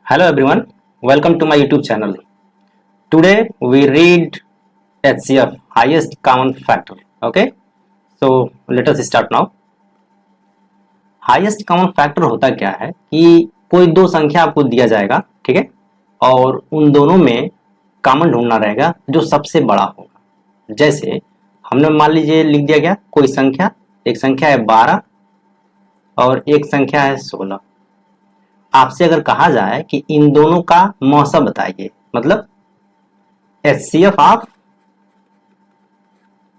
Hello everyone, welcome to my YouTube channel. Today we read HCF, highest common factor. Okay, so let us start now. Highest common factor होता क्या है कि कोई दो संख्या आपको दिया जाएगा, ठीक है, और उन दोनों में कॉमन ढूंढना रहेगा जो सबसे बड़ा होगा। जैसे हमने मान लीजिए लिख दिया गया कोई संख्या, एक संख्या है 12 और एक संख्या है 16। आपसे अगर कहा जाए कि इन दोनों का मौसा बताइए, मतलब HCF ऑफ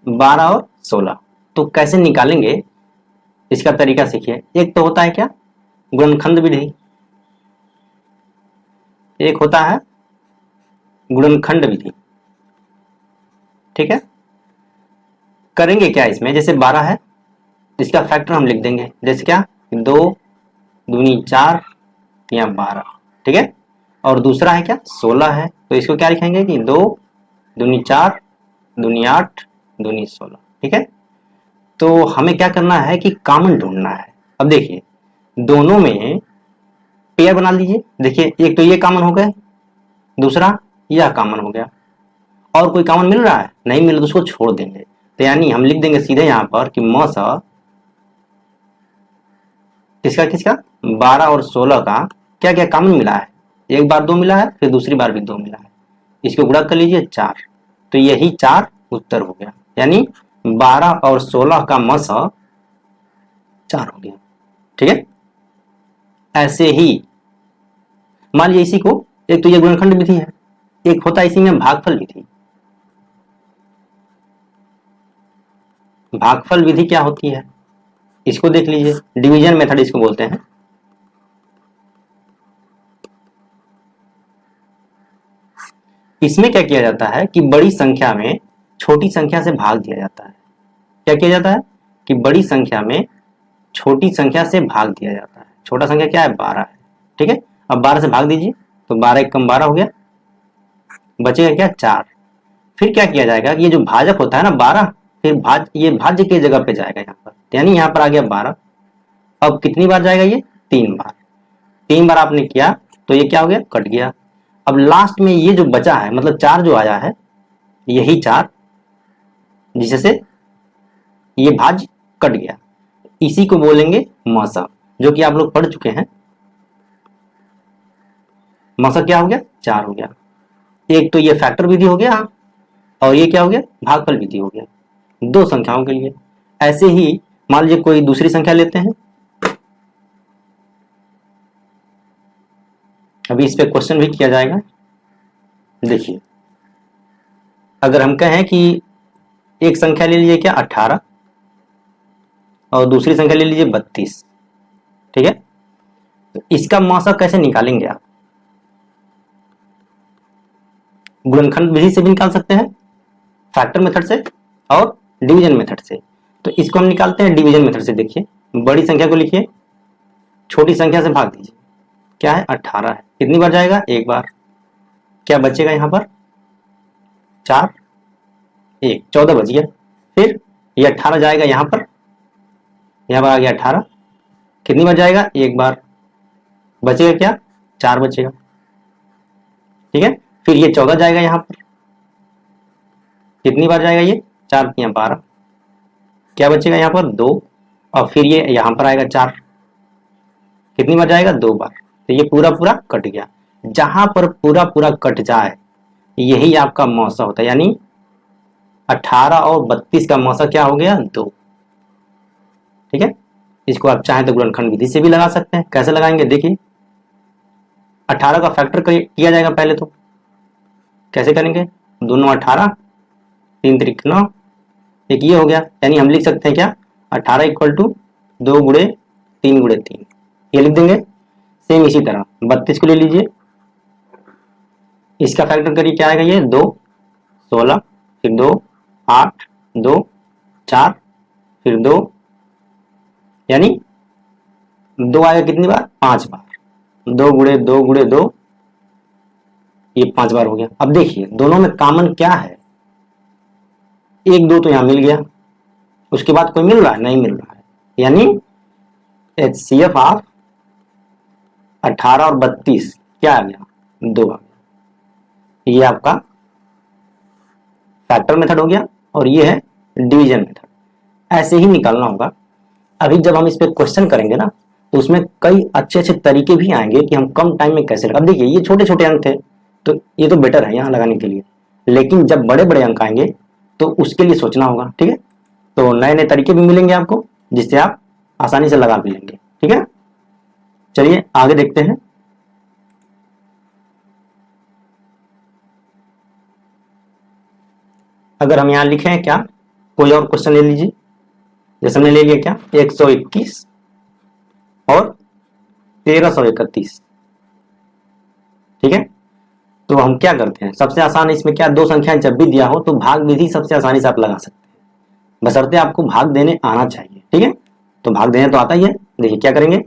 12 और 16, तो कैसे निकालेंगे इसका तरीका सीखिए। एक तो होता है क्या, गुणनखंड विधि, एक होता है गुणनखंड विधि, ठीक है। करेंगे क्या इसमें, जैसे 12 है इसका फैक्टर हम लिख देंगे, जैसे क्या 2 दूनी 4 या 12, ठीक है। और दूसरा है क्या 16 है, तो इसको क्या लिखेंगे कि 2 दूनी 4 दूनी 8 दूनी 16, ठीक है। तो हमें क्या करना है कि कॉमन ढूंढना है। अब देखिए दोनों में पेयर बना लीजिए। देखिए एक तो ये कॉमन हो गए, दूसरा यह कॉमन हो गया, और कोई कॉमन मिल रहा है, नहीं मिल रहा तो उसको छोड़ देंगे। तो यानी हम लिख देंगे सीधे यहाँ पर कि मौसा किसका किसका 12 और 16 का क्या क्या कॉमन मिला है। एक बार 2 मिला है, फिर दूसरी बार भी 2 मिला है, इसको गुणा कर लीजिए 4, तो यही 4 उत्तर हो गया। यानी 12 और 16 का मौसा 4 हो गया, ठीक है। ऐसे ही मान लीजिए इसी को, एक तो ये गुणनखंड विधि है, एक होता है इसी में भागफल विधि। भागफल विधि क्या होती है इसको देख लीजिए, डिवीजन मेथड इसको बोलते हैं। इसमें क्या किया जाता है कि बड़ी संख्या में छोटी संख्या से भाग दिया जाता है। क्या किया जाता है कि बड़ी संख्या में छोटी संख्या से भाग दिया जाता है। छोटा संख्या क्या है 12 है, ठीक है। अब 12 से भाग दीजिए तो 12 एक कम 12 हो गया, बचेगा क्या 4। फिर क्या किया जाएगा कि ये जो भाजक होता है ना 12, फिर ये भाज्य की जगह पे जाएगा यहाँ पर, यानी यहाँ पर आ गया 12। अब कितनी बार जाएगा ये 3 बार, 3 बार आपने किया तो ये क्या हो गया कट गया। अब लास्ट में ये जो बचा है मतलब 4 जो आया है, यही 4 जिससे ये भाज्य कट गया, इसी को बोलेंगे मौसा, जो कि आप लोग पढ़ चुके हैं। मौसा क्या हो गया 4 हो गया। एक तो ये फैक्टर विधि हो गया और ये क्या हो गया भागफल विधि हो गया, दो संख्याओं के लिए। ऐसे ही मान लीजिए कोई दूसरी संख्या लेते हैं, अभी इस पे क्वेश्चन भी किया जाएगा। देखिए अगर हम कहें कि एक संख्या ले लीजिए क्या 18 और दूसरी संख्या ले लीजिए 32, ठीक है। तो इसका मौसा कैसे निकालेंगे आप, गुणनखंड विधि से भी निकाल सकते हैं, फैक्टर मेथड से और डिवीजन मेथड से। तो इसको हम निकालते हैं डिवीजन मेथड से। देखिए बड़ी संख्या को लिखिए, छोटी संख्या से भाग दीजिए, क्या है 18 है, कितनी बार जाएगा एक बार, क्या बचेगा यहाँ पर 4 1 14 बच गया। फिर ये 18 जाएगा यहाँ पर आ गया 18, कितनी बार जाएगा एक बार, बचेगा क्या 4 बचेगा, ठीक है। फिर ये 14 जाएगा यहाँ पर, कितनी बार जाएगा ये 4 या 12, क्या बचेगा यहाँ पर 2, और फिर ये यहाँ पर आएगा 4, कितनी बार जाएगा 2 बार। तो ये पूरा पूरा कट गया। जहां पर पूरा पूरा कट जाए यही आपका मौसा होता है, यानी 18 और 32 का मौसा क्या हो गया 2, ठीक है। इसको आप चाहें तो गुणनखंड विधि से भी लगा सकते हैं। कैसे लगाएंगे देखिए, 18 का फैक्टर किया जाएगा पहले, तो कैसे करेंगे, दोनों 18 3 त्रिक 9, एक ये हो गया, यानी हम लिख सकते हैं क्या 18 इक्वल टू 2 गुणे 3 गुणे 3, ये लिख देंगे। सेम इसी तरह 32 को ले लीजिए, इसका फैक्टर करिए क्या आएगा ये 2 16, फिर 2 8 2 4, फिर 2, यानी 2 आएगा कितनी बार 5 बार, 2 गुणे 2 गुणे 2, ये 5 बार हो गया। अब देखिए दोनों में कॉमन क्या है, 1 2 तो यहां मिल गया, उसके बाद कोई मिल रहा है नहीं मिल रहा है, यानी HCF ऑफ 18 और 32 क्या आ गया, 2 आ गया। ये आपका फैक्टर मेथड हो गया और ये है डिवीजन मेथड। ऐसे ही निकालना होगा। अभी जब हम इस पे क्वेश्चन करेंगे ना, तो उसमें कई अच्छे अच्छे तरीके भी आएंगे कि हम कम टाइम में कैसे लगा। अब देखिए ये छोटे छोटे अंक थे तो ये तो बेटर है यहाँ लगाने के लिए, लेकिन जब बड़े बड़े अंक आएंगे तो उसके लिए सोचना होगा। ठीक है, तो नए नए तरीके भी मिलेंगे आपको जिससे आप आसानी से लगा भी लेंगे। ठीक है, चलिए आगे देखते हैं। अगर हम यहाँ लिखे हैं क्या, कोई और क्वेश्चन ले लीजिए। जैसे हमने ले लिया क्या, 121 और 1331। ठीक है, तो हम क्या करते हैं, सबसे आसान इसमें क्या, दो संख्याएं जब भी दिया हो तो भाग विधि सबसे आसानी से आप लगा सकते हैं, बशर्ते आपको भाग देने आना चाहिए। ठीक है, तो भाग देने तो आता ही है। देखिए क्या करेंगे,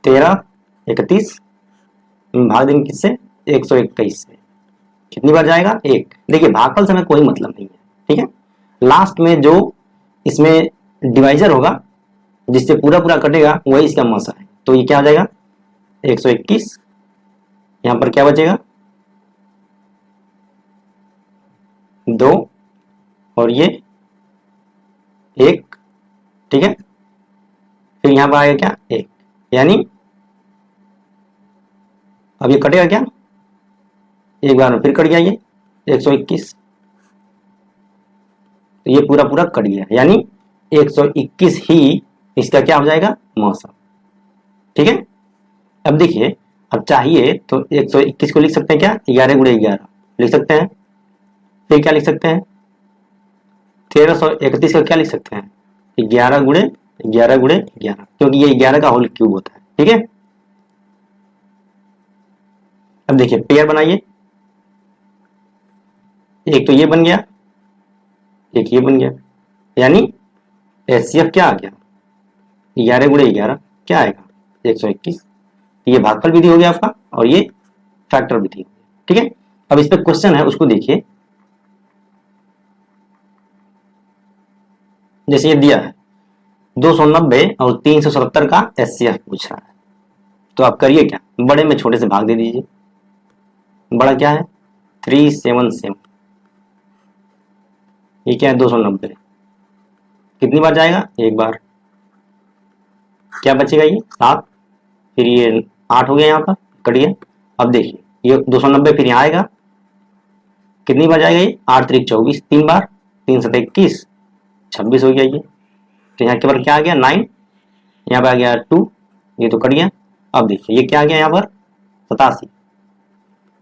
1331 भाग देंगे किससे, 121 से। कितनी बार जाएगा, 1। देखिए भागफल से हमें कोई मतलब नहीं है। ठीक है, लास्ट में जो इसमें डिवाइजर होगा जिससे पूरा पूरा कटेगा वही इसका मसा है। तो ये क्या हो जाएगा, 121। यहां पर क्या बचेगा, 2 और ये 1। ठीक है, फिर यहां पर आएगा क्या, 1। यानी अब ये कटेगा क्या, एक बार में फिर कट गया ये 121। तो ये पूरा पूरा कट गया, यानी 121 ही इसका क्या हो जाएगा, मौसम। ठीक है, अब देखिए, अब चाहिए तो 121 को लिख सकते हैं क्या, 11 गुणे 11 लिख सकते हैं। फिर क्या लिख सकते हैं, 1331 का क्या लिख सकते हैं, 11 गुणे 11 गुणे 11, क्योंकि ये 11 का होल क्यूब होता है। ठीक है, अब देखिए पेयर बनाइए, एक तो ये बन गया, एक ये बन गया, यानी एचसीएफ क्या आ गया, 11 गुणे 11 क्या आएगा, 121। ये भागफल विधि हो गया आपका और ये फैक्टर विधि। ठीक है, अब इस पे क्वेश्चन है उसको देखिए। जैसे ये दिया है 290 और 370 का एचसीएफ पूछ रहा है, तो आप करिए क्या, बड़े में छोटे से भाग दे दीजिए। बड़ा क्या है, 377। ये क्या है, 290। कितनी बार जाएगा, एक बार। क्या बचेगा, ये 7। फिर ये 8 हो गया, यहाँ पर कट गया। अब देखिए ये 290 फिर यहाँ आएगा, कितनी बार जाएगा ये, 8 3 24, 3 बार, 3 7 21, 26 हो गया ये। तो यहाँ के पर क्या आ गया, 9। यहाँ पर आ गया 2, ये तो कट गया। अब देखिए ये क्या आ गया यहाँ पर, 87।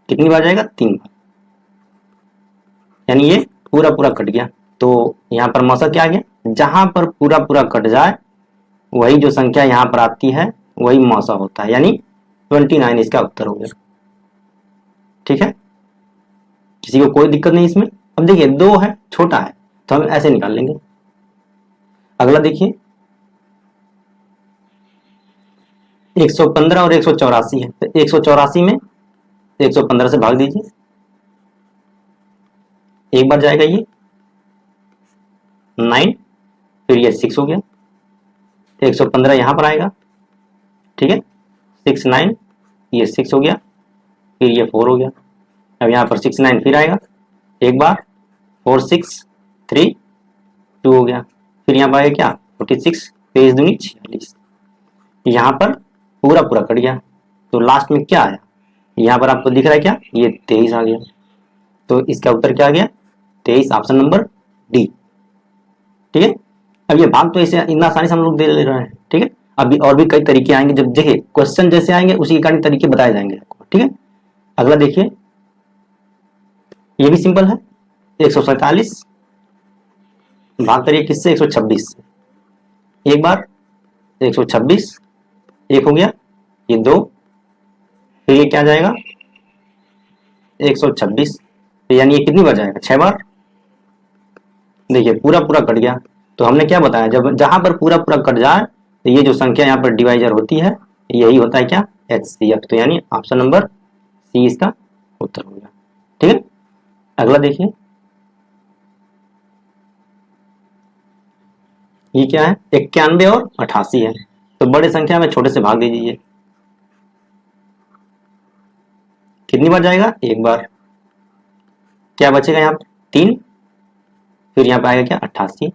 कितनी बार जाएगा, 3 बार, यानी ये पूरा पूरा कट गया। तो यहाँ पर मौसा क्या आ गया, जहां पर पूरा पूरा कट जाए वही जो संख्या यहाँ पर आती है वही मौसा होता है, यानी 29 इसका उत्तर हो गया। ठीक है, किसी को कोई दिक्कत नहीं इसमें। अब देखिए 2 है, छोटा है, तो हम ऐसे निकाल लेंगे। अगला देखिए 115 और 184 है, तो 184 में 115 से भाग दीजिए, एक बार जाएगा ये 9, फिर ये 6 हो गया। 115 यहां पर आएगा, ठीक है, 6 9, ये 6 हो गया, फिर ये 4 हो गया। अब यहाँ पर 6 9 फिर आएगा, एक बार 4 6 3 2 हो गया। फिर यहाँ पर आएगा क्या, 46, 23 दूनी 46। यहाँ पर पूरा पूरा कट गया, तो लास्ट में क्या आया, यहाँ पर आपको दिख रहा है क्या, ये 23 आ गया। तो इसका उत्तर क्या आ गया, 23, ऑप्शन नंबर डी। ठीक है, अब ये भाग तो इसे इतना आसानी से हम लोग दे ले रहे हैं। ठीक है, अभी और भी कई तरीके आएंगे, जब देखिए क्वेश्चन जैसे आएंगे उसी के तरीके बताए जाएंगे आपको। ठीक है, अगला देखिए, ये भी सिंपल है, 147 भाग करिए किससे, 126 से। एक बार 126, एक हो गया, ये 2, फिर ये क्या जाएगा 126, यानी ये कितनी बार जाएगा, 6 बार। देखिए पूरा पूरा कट गया। तो हमने क्या बताया, जब जहां पर पूरा पूरा कट जाए तो ये जो संख्या यहाँ पर डिवाइजर होती है यही होता है क्या, एचसीएफ। तो यानी ऑप्शन नंबर सी इसका उत्तर हो गया। ठीक है, अगला देखिए, ये क्या है, 91 और 88 है, तो बड़े संख्या में छोटे से भाग दे दीजिए। कितनी बार जाएगा? एक बार। क्या बचेगा यहाँ पे? 3, फिर यहाँ पे आएगा क्या? 88।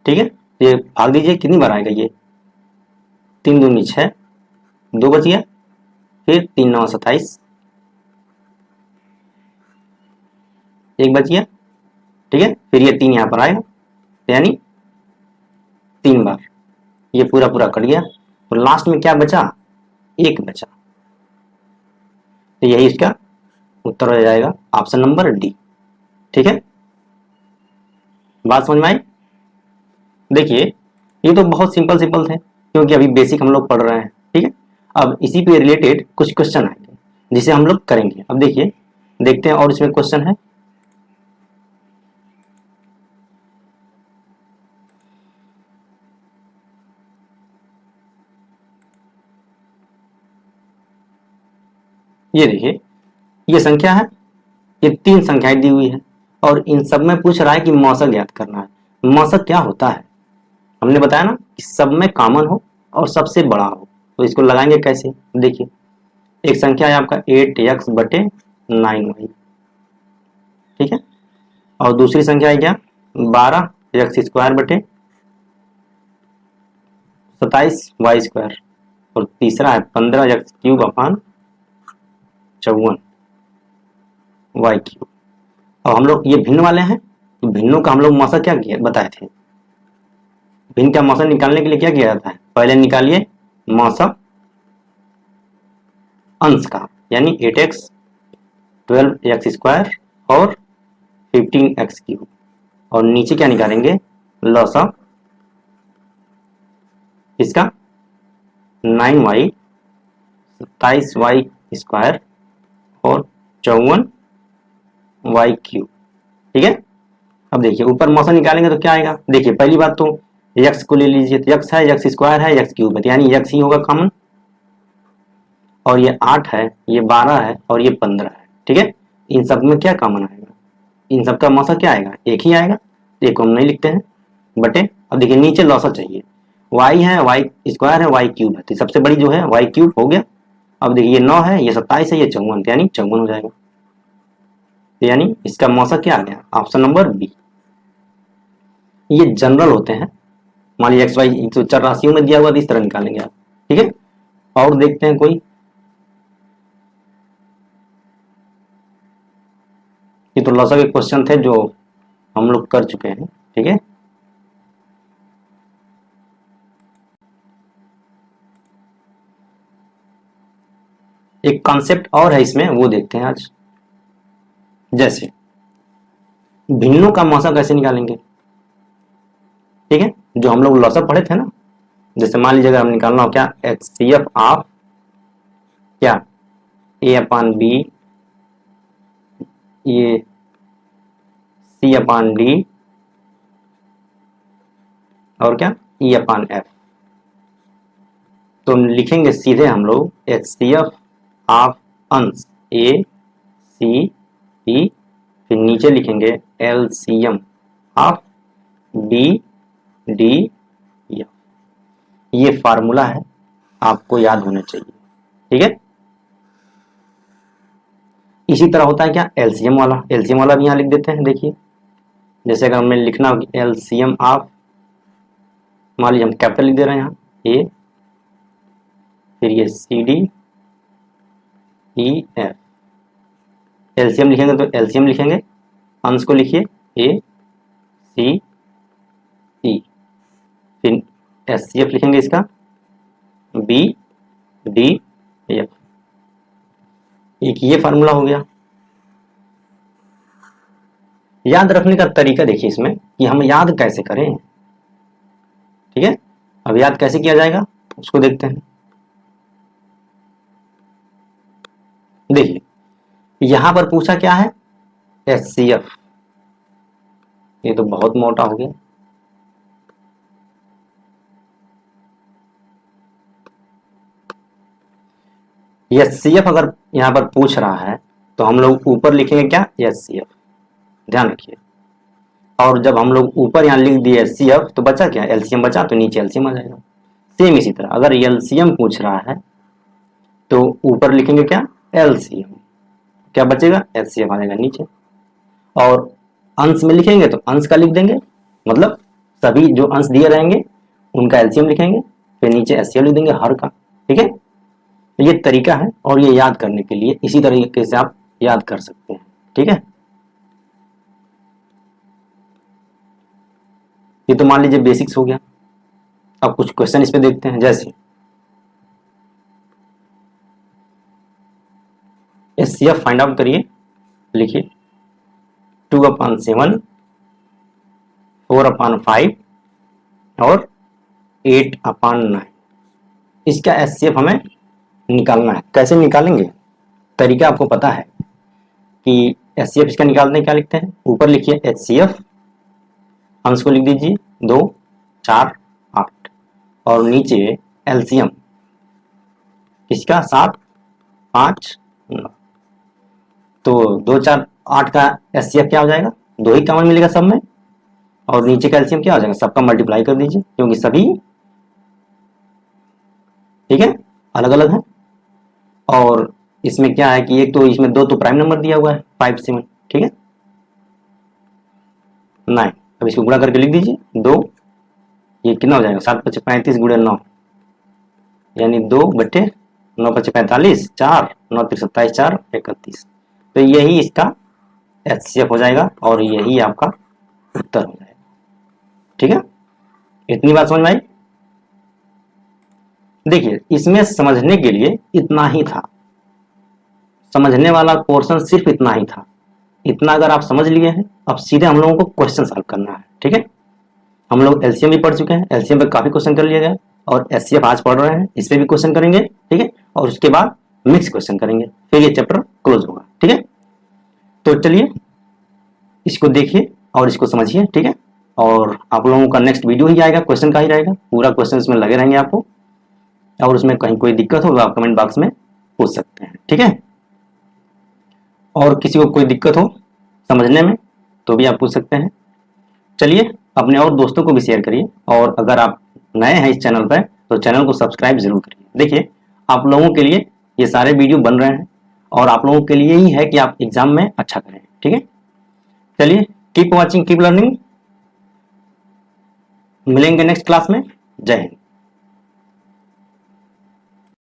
ठीक है, ये भाग दीजिए, कितनी बार आएगा ये? 3 दूनी 6, 2 बच गया, फिर 3 9 27, 1 बच गया। ठीक है, फिर ये 3 यहाँ पर आएगा, यानी 3 बार। ये पूरा पूरा कट गया, तो लास्ट में क्या बचा? 1 बचा। तो यही इसका उत्तर हो जाएगा, ऑप्शन नंबर डी। ठीक है, बात समझ में आई? देखिए, ये तो बहुत सिंपल सिंपल थे, क्योंकि अभी बेसिक हम लोग पढ़ रहे हैं। ठीक है, अब इसी पे रिलेटेड कुछ क्वेश्चन आएंगे जिसे हम लोग करेंगे। अब देखिए, देखते हैं और इसमें क्वेश्चन है। ये देखिए, ये संख्या है, ये 3 संख्याएं दी हुई है, और इन सब में पूछ रहा है कि मौसक ज्ञात करना है। मौसक क्या होता है? हमने बताया ना कि सब में कॉमन हो और सबसे बड़ा हो। तो इसको लगाएंगे कैसे? देखिए, एक संख्या है आपका 8x बटे 9y। ठीक है, और दूसरी संख्या है क्या? 12x² बटे 27y², और तीसरा है 15x³ अपान 54y³। अब हम लोग ये भिन्न वाले हैं, तो भिन्नों का हम लोग मौसक क्या किया बताए थे? भिन्न का मौसक निकालने के लिए क्या किया जाता है? पहले निकालिए मौसक अंश का, यानी 8x 12x² और 15x³, और नीचे क्या निकालेंगे? लॉसक इसका 9y 27y² और 54y³। ठीक है, अब देखिए ऊपर मौसक निकालेंगे तो क्या आएगा? देखिए, पहली बात तो x को ले लीजिए, तो x है, x² है, x³ है, यानी x ही होगा कॉमन, और ये 8 है, ये 12 है, और ये 15 है। ठीक है, इन सब में क्या कॉमन आएगा? इन सब का मौसक क्या आएगा? एक ही आएगा, एक को हम नहीं लिखते हैं, बटे। अब देखिए नीचे लॉसक चाहिए, y है, y² है, y³ है, तो सबसे बड़ी जो है y³ हो गया। अब देखिए ये 9 है, ये 27 है, ये 54, यानी 54 हो जाएगा। तो यानी इसका मौसक क्या आ गया? Option number B. ये जनरल होते हैं, मान लीजिए XY तो चर राशियों में दिया हुआ, तो इस तरह निकालेंगे आप। ठीक है, और देखते हैं कोई। ये तो लॉसक के क्वेश्चन थे जो हम लोग कर चुके हैं। ठीक है, एक कॉन्सेप्ट और है इसमें, वो देखते हैं आज। जैसे भिन्नों का मौसक कैसे निकालेंगे? ठीक है, जो हम लोग लॉसक पढ़े थे ना, जैसे मान लीजिए अगर हम निकालना हो क्या, HCF ऑफ क्या A/B, ये C/D, और क्या E/F। तो लिखेंगे सीधे हम लोग HCF ऑफ अंश A/C/E, फिर नीचे लिखेंगे LCM ऑफ B/D/F। ये फार्मूला है, आपको याद होना चाहिए। ठीक है, इसी तरह होता है क्या एलसीएम वाला? एलसीएम वाला भी यहाँ लिख देते हैं। देखिए, जैसे अगर हमें लिखना हो कि एलसीएम ऑफ, मान लीजिए हम कैपिटल लिख दे रहे हैं यहाँ ए, फिर ये CD EF। एलसीएम लिखेंगे तो एलसीएम लिखेंगे, अंश को लिखिए ACE, फिर SCF लिखेंगे इसका BDF। एक ये फार्मूला हो गया। याद रखने का तरीका देखिए इसमें कि हम याद कैसे करें। ठीक है, अब याद कैसे किया जाएगा उसको देखते हैं। देखिए, यहां पर पूछा क्या है? HCF। ये तो बहुत मोटा हो गया। HCF अगर यहां पर पूछ रहा है तो हम लोग ऊपर लिखेंगे क्या? HCF, ध्यान रखिए। और जब हम लोग ऊपर यहाँ लिख दिए HCF तो बचा क्या? LCM बचा, तो नीचे LCM आ जाएगा। सेम इसी तरह अगर LCM पूछ रहा है तो ऊपर लिखेंगे क्या, एलसीएम, क्या बचेगा, एचसीएफ आ जाएगा नीचे। और अंश में लिखेंगे तो अंश का लिख देंगे, मतलब सभी जो अंश दिए रहेंगे उनका एलसीएम लिखेंगे, फिर नीचे एचसीएफ लिख देंगे हर का। ठीक है, ये तरीका है और ये याद करने के लिए इसी तरीके से आप याद कर सकते हैं। ठीक है, ये तो मान लीजिए बेसिक्स हो गया। अब कुछ क्वेश्चन इस पे देखते हैं, जैसे एचसीएफ फाइंड आउट करिए, लिखिए 2/7, 4/5 और 8/9। इसका एचसीएफ हमें निकालना है। कैसे निकालेंगे, तरीका आपको पता है कि एचसीएफ इसका निकालने क्या लिखते हैं, ऊपर लिखिए एचसीएफ, अंश को लिख दीजिए 2, 4, 8 और नीचे एलसीएम इसका 7, 5, 9। तो 2, 4, 8 का एचसीएफ क्या हो जाएगा, 2 ही कॉमन मिलेगा सब में, और नीचे का एलसीएम क्या हो जाएगा, सबका मल्टीप्लाई कर दीजिए क्योंकि सभी ठीक है अलग अलग है। और इसमें क्या है कि एक तो इसमें 2 तो प्राइम नंबर दिया हुआ है 5, 7, ठीक है 9। अब इसको गुणा करके लिख दीजिए 2, ये कितना हो जाएगा 7 × 35 × 9 यानी 2/9 × 45, 4, 9 × 27, 4, 31। तो यही इसका एचसीएफ हो जाएगा और यही आपका उत्तर हो जाएगा। ठीक है, इतनी बात समझ में आई। देखिए इसमें समझने के लिए इतना ही था, समझने वाला पोर्शन सिर्फ इतना ही था। इतना अगर आप समझ लिए हैं, अब सीधे हम लोगों को क्वेश्चन सॉल्व करना है। ठीक है, हम लोग एलसीएम भी पढ़ चुके हैं, एलसीएम पे काफी क्वेश्चन कर लिया गया और एचसीएफ आज पढ़ रहे हैं, इस पे भी क्वेश्चन करेंगे। ठीक है, और उसके बाद मिक्स क्वेश्चन करेंगे, फिर ये चैप्टर क्लोज होगा। ठीक है, तो चलिए इसको देखिए और इसको समझिए। ठीक है, और आप लोगों का नेक्स्ट वीडियो ही आएगा, क्वेश्चन का ही रहेगा, पूरा क्वेश्चन इसमें लगे रहेंगे आपको, और उसमें कहीं कोई दिक्कत हो तो आप कमेंट बॉक्स में पूछ सकते हैं। ठीक है, और किसी को कोई दिक्कत हो समझने में तो भी आप पूछ सकते हैं। चलिए अपने और दोस्तों को भी शेयर करिए, और अगर आप नए हैं इस चैनल पर तो चैनल को सब्सक्राइब जरूर करिए। देखिए आप लोगों के लिए ये सारे वीडियो बन रहे हैं और आप लोगों के लिए ही है कि आप एग्जाम में अच्छा करें। ठीक है, चलिए कीप वॉचिंग, कीप लर्निंग, मिलेंगे नेक्स्ट क्लास में। जय हिंद।